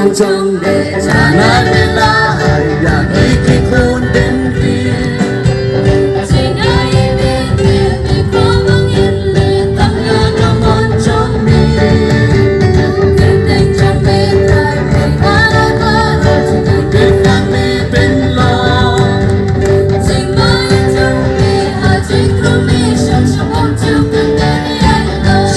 trong trong để trả nát bên lá ai đã đi khi khôn đến kia tình ai biết vì có mang yên lệ tăng ngàn năm mòn trong mi tình tình trong bên lại vì đã qua rồi chỉ cần đến đang đi bên lo tình mãi trong mi hai tình không mi sâu trong bóng chiều cần đến đi anh ơi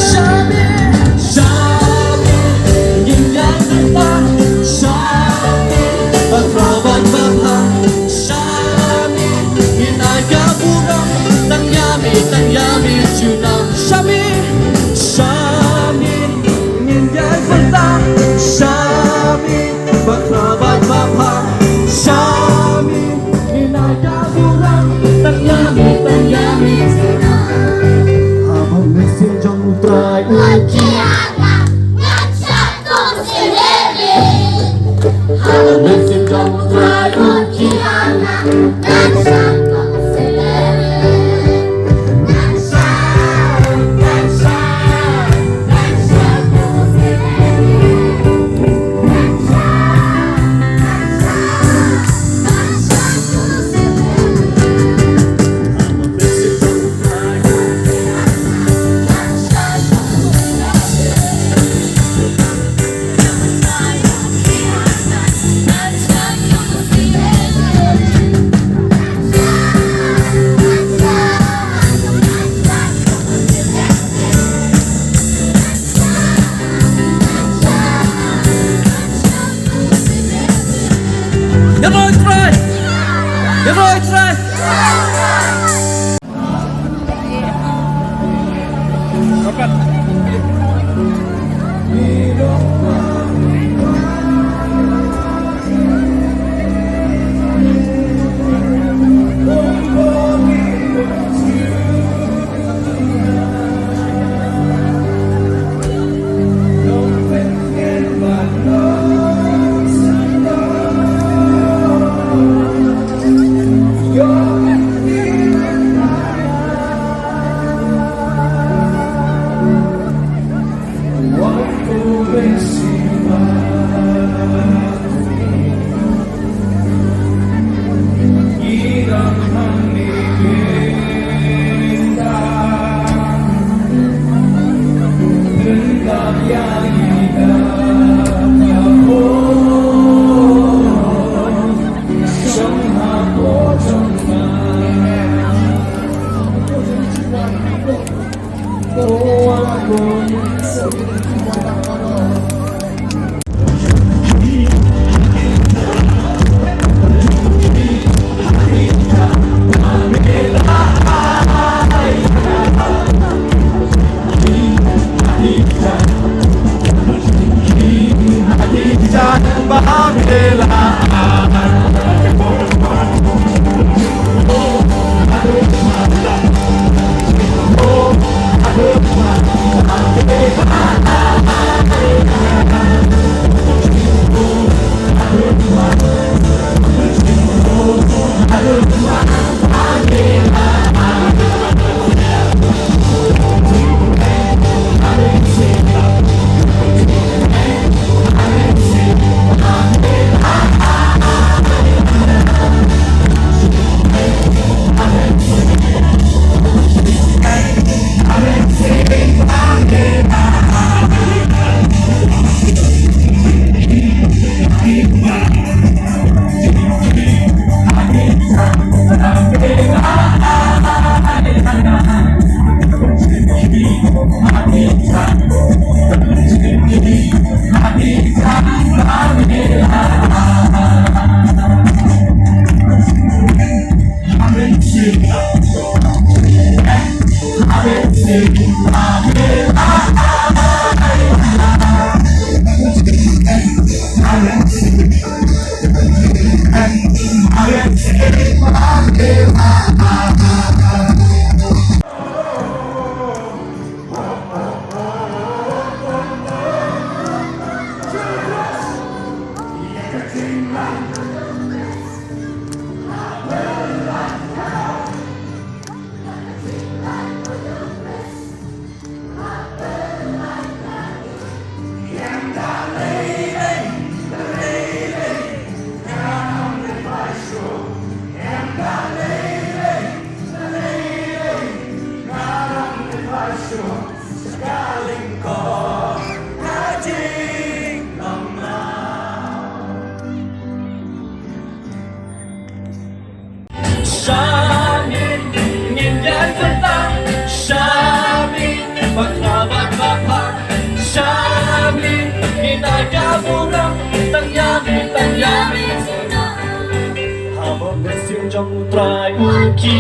try uki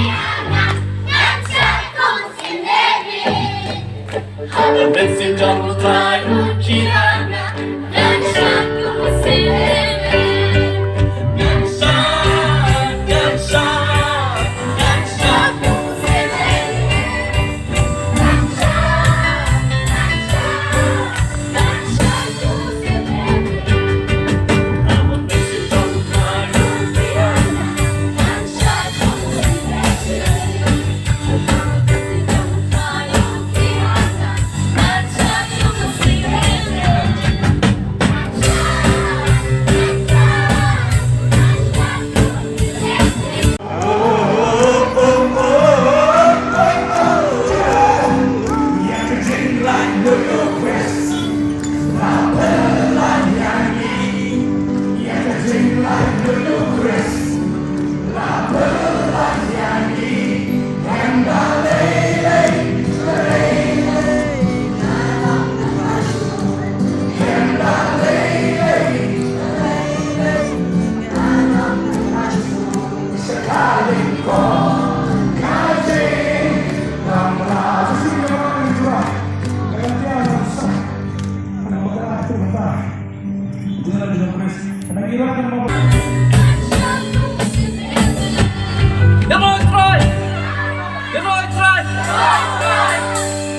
Bensin don't try uki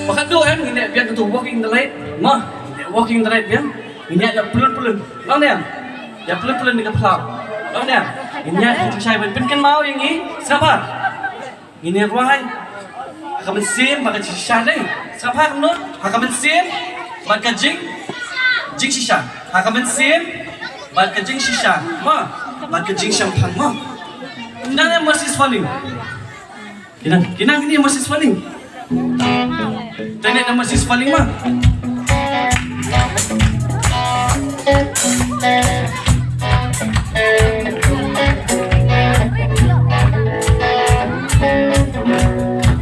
Bakit doon hindi biar tu walking the light mah walking the light biar ini ada pelun-pelun lang niya ya pelun-pelun dekat pelak lang niya ini ada saya kan mau yang ini siapa ini ruang akan sim maka shisha ni siapa kamu akan sim maka jing shisha akan sim maka jing shisha mah maka jing champagne mah nang masih falling kinang ini masih falling Tanya nama sis paling mah.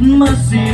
Masih